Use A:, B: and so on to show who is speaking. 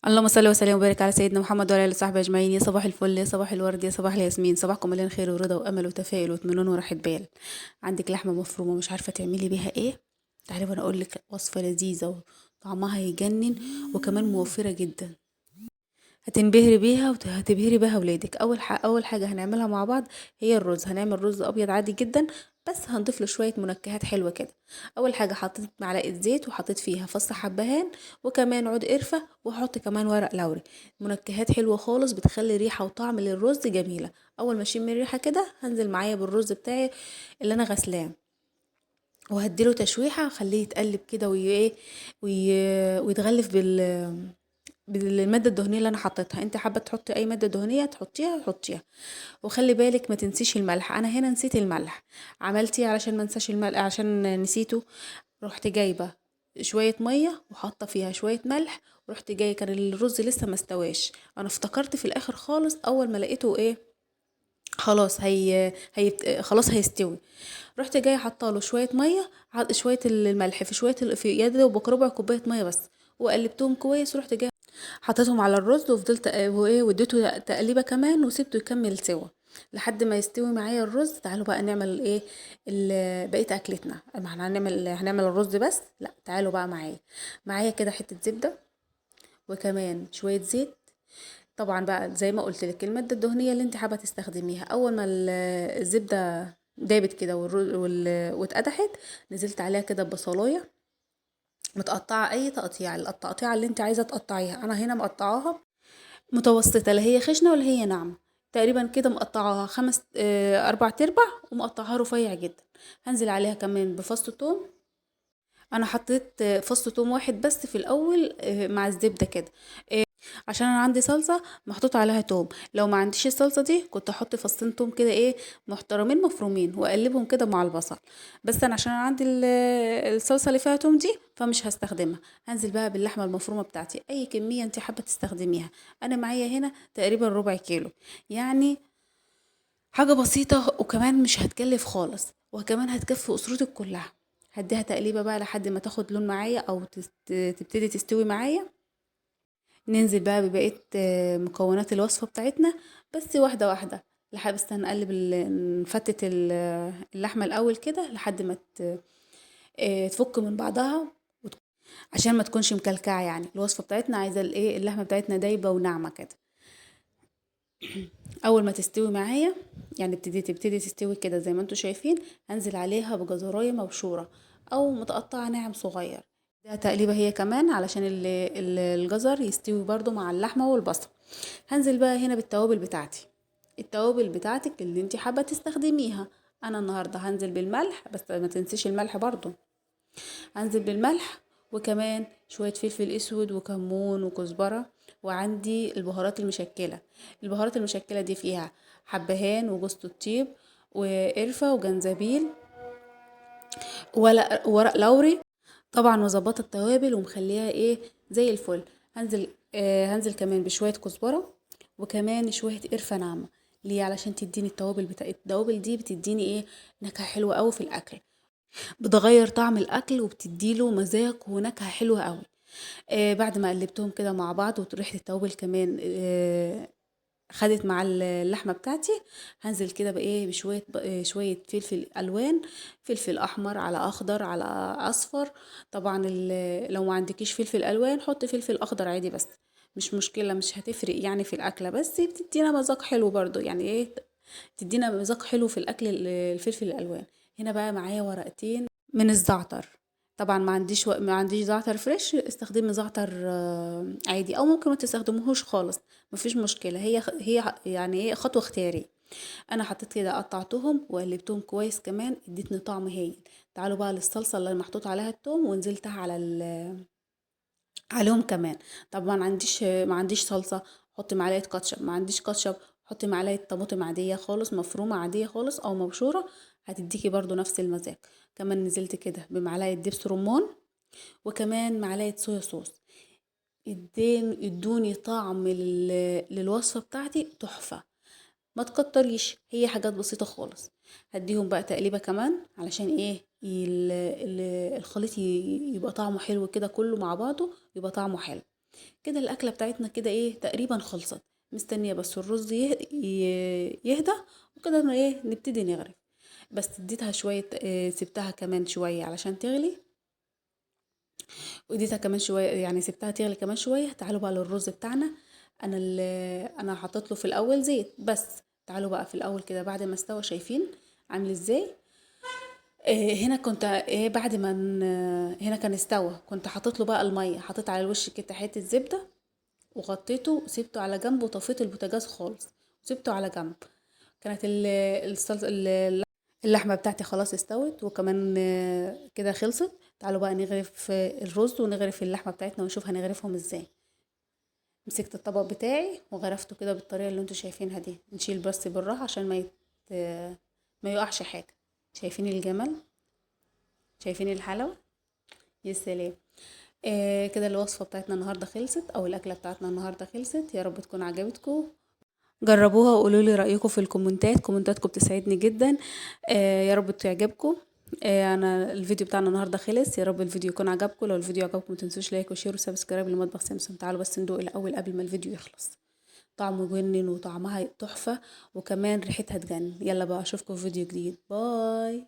A: اللهم صل وسلم وبارك على سيدنا محمد وعلى اله وصحبه اجمعين. يا صباح الفل، يا صباح الورد، يا صباح الياسمين، صباحكم مليان خير ورضا وامل وتفاؤل واطمئنان وراحه بال. عندك لحمه مفرومه مش عارفه تعملي بيها ايه؟ تعالي وانا اقول لك وصفه لذيذه وطعمها يجنن وكمان موفره جدا. هتنبهري بيها وهتبهري بيها ولادك. اول حاجه هنعملها مع بعض هي الرز. هنعمل رز ابيض عادي جدا، بس هنضيف له شويه منكهات حلوه كده. اول حاجه حطيت معلقه زيت وحطيت فيها فص حبهان وكمان عود قرفه وهحط كمان ورق لوري. منكهات حلوه خالص بتخلي ريحه وطعم للرز جميله. اول ما اشم الريحه كده هنزل معايا بالرز بتاعي اللي انا غسلاه وهديله تشويحه، خليه يتقلب كده ويتغلف بالمادة الدهنية اللي انا حطيتها. انت حابة تحطي اي مادة دهنية تحطيها. وخلي بالك ما تنسيش الملح، انا هنا نسيت الملح. عملتي علشان ما انساش الملح عشان نسيته. رحت جايبة شوية مية وحاطة فيها شوية ملح، ورحت جاي كان الرز لسه ما استواش. انا افتكرت في الاخر خالص اول ما لقيته ايه، خلاص خلاص هيستوي. رحت جايه حاطه له شويه ميه، شويه الملح في شويه في يد دوب ربع كوبايه ميه بس، وقلبتهم كويس. ورحت جايه حطيتهم على الرز وفضلت وايه واديته تقليبه كمان وسبته يكمل سوا لحد ما يستوي معايا الرز. تعالوا بقى نعمل ايه بقيه اكلتنا. ما احنا هنعمل الرز بس، لا تعالوا بقى معايا كده حته زبده وكمان شويه زيت. طبعا بقى زي ما قلت لك الماده الدهنيه اللي انت حابه تستخدميها. اول ما الزبده دابت كده واتقدحت، نزلت عليها كده ببصلايه متقطعه اي تقطيع، التقطيعه اللي انت عايزه تقطعيها. انا هنا مقطعاها متوسطة، لا هي خشنة ولا هي ناعمة. تقريبا كده مقطعاها خمس أربع تربع ومقطعها رفيع جدا. هنزل عليها كمان بفص توم. أنا حطيت فص توم واحد بس في الأول مع الزبدة كده، عشان انا عندي صلصه محطوط عليها توم. لو ما عنديش الصلصه دي كنت احط فصين توم كده ايه محترمين مفرومين واقلبهم كده مع البصل. بس انا عشان أنا عندي الصلصه اللي فيها توم دي فمش هستخدمها. هنزل بقى باللحمه المفرومه بتاعتي اي كميه انت حابه تستخدميها. انا معايا هنا تقريبا ربع كيلو، يعني حاجه بسيطه وكمان مش هتكلف خالص وكمان هتكفي اسرتك كلها. هديها تقليبه بقى لحد ما تاخد لون معايا او تبتدي تستوي معايا. ننزل بقى ببقية مكونات الوصفة بتاعتنا، بس واحدة واحدة. لحد بس هنقلب نفتت اللحمة الأول كده لحد ما تفك من بعضها عشان ما تكونش مكلكعة. يعني الوصفة بتاعتنا عايزة الايه اللحمة بتاعتنا دايبة وناعمة كده. أول ما تستوي معايا، يعني تبتدي تستوي كده زي ما انتوا شايفين، هنزل عليها بجزراية مبشورة أو متقطعة ناعم صغير. ده تقليبة هي كمان علشان الجزر يستوي برضو مع اللحمة والبصل. هنزل بقى هنا بالتوابل بتاعتي، التوابل بتاعتك اللي انت حابة تستخدميها. انا النهاردة هنزل بالملح، بس ما تنسيش الملح برضو. هنزل بالملح وكمان شوية فلفل اسود وكمون وكزبرة. وعندي البهارات المشكلة. البهارات المشكلة دي فيها حبهان وجوز الطيب وقرفة وجنزبيل وورق لوري. طبعا مظبطه التوابل ومخليها ايه زي الفل. هنزل كمان بشويه كزبره وكمان شويه قرفه ناعمه. ليه؟ علشان تديني التوابل دي بتديني ايه نكهه حلوه قوي في الاكل، بتغير طعم الاكل وبتديله مذاق ونكهه حلوه قوي. بعد ما قلبتهم كده مع بعض وريحه التوابل كمان خدت مع اللحمه بتاعتي، هنزل كده بايه بشويه شويه فلفل الوان، فلفل احمر على اخضر على اصفر. طبعا لو ما عندكيش فلفل الوان حطي فلفل اخضر عادي، بس مش مشكله مش هتفرق يعني في الاكله، بس بتدينا مذاق حلو برضو يعني ايه، تدينا مذاق حلو في الاكل الفلفل الالوان. هنا بقى معايا ورقتين من الزعتر. طبعا ما عنديش زعتر فريش، استخدمي زعتر عادي او ممكن ما تستخدموهوش خالص، مفيش مشكله. هي يعني ايه خطوه اختياريه. انا حطيت كده قطعتهم وقلبتهم كويس كمان ادتني طعم هايل. تعالوا بقى للصلصه اللي محطوط عليها التوم ونزلتها عليهم كمان. طب ما عنديش صلصه، حطي معلقه كاتشب. ما عنديش كاتشب، حطي معلقه طماطم عاديه خالص مفرومه عاديه خالص او مبشوره، هتديكي برضو نفس المزاج. كمان نزلت كده بمعلقه دبس رمان وكمان معلقه صويا صوص. ادوني طعم للوصفه بتاعتي تحفه. ما تكتريش، هي حاجات بسيطه خالص. هديهم بقى تقليبه كمان علشان ايه الخليط يبقى طعمه حلو كده كله مع بعضه، يبقى طعمه حلو. كده الاكله بتاعتنا كده ايه تقريبا خلصت. مستنيه بس الرز يهدى، وكده ايه نبتدي نغرف. بس اديتها شويه سبتها كمان شويه علشان تغلي، واديتها كمان شويه يعني سبتها تغلي كمان شويه. تعالوا بقى للرز بتاعنا. انا حطيت له في الاول زيت بس. تعالوا بقى في الاول كده بعد ما استوى، شايفين عامل ازاي؟ هنا كنت بعد ما هنا كان استوى، كنت حطيت له بقى الميه، حطيت على الوش كده حته زبده وغطيته وسيبته على جنب، وطفيت البوتاجاز خالص وسيبته على جنب. كانت اللحمة بتاعتي خلاص استوت، وكمان كده خلصت. تعالوا بقى نغرف الرز ونغرف اللحمة بتاعتنا ونشوف هنغرفهم ازاي. مسكت الطبق بتاعي وغرفته كده بالطريقة اللي انتوا شايفينها دي. نشيل بس بالراحة عشان ما يقعش حاجة. شايفين الجمال؟ شايفين الحلاوة؟ يا سلام. كده الوصفة بتاعتنا النهاردة خلصت، او الاكلة بتاعتنا النهاردة خلصت. يا رب تكون عجبتكم. جربوها وقولوا لي رأيكم في الكومنتات، كومنتاتكم بتسعدني جدا. يا رب تعجبكم. انا الفيديو بتاعنا النهارده خلص. يا رب الفيديو يكون عجبكم. لو الفيديو عجبكم ما تنسوش لايك وشير وسبسكرايب لمطبخ سمسم. تعالوا بس ندوق الاول قبل ما الفيديو يخلص. طعمه جنن وطعمها تحفة، وكمان ريحتها تجنن. يلا بقى اشوفكم في فيديو جديد. باي.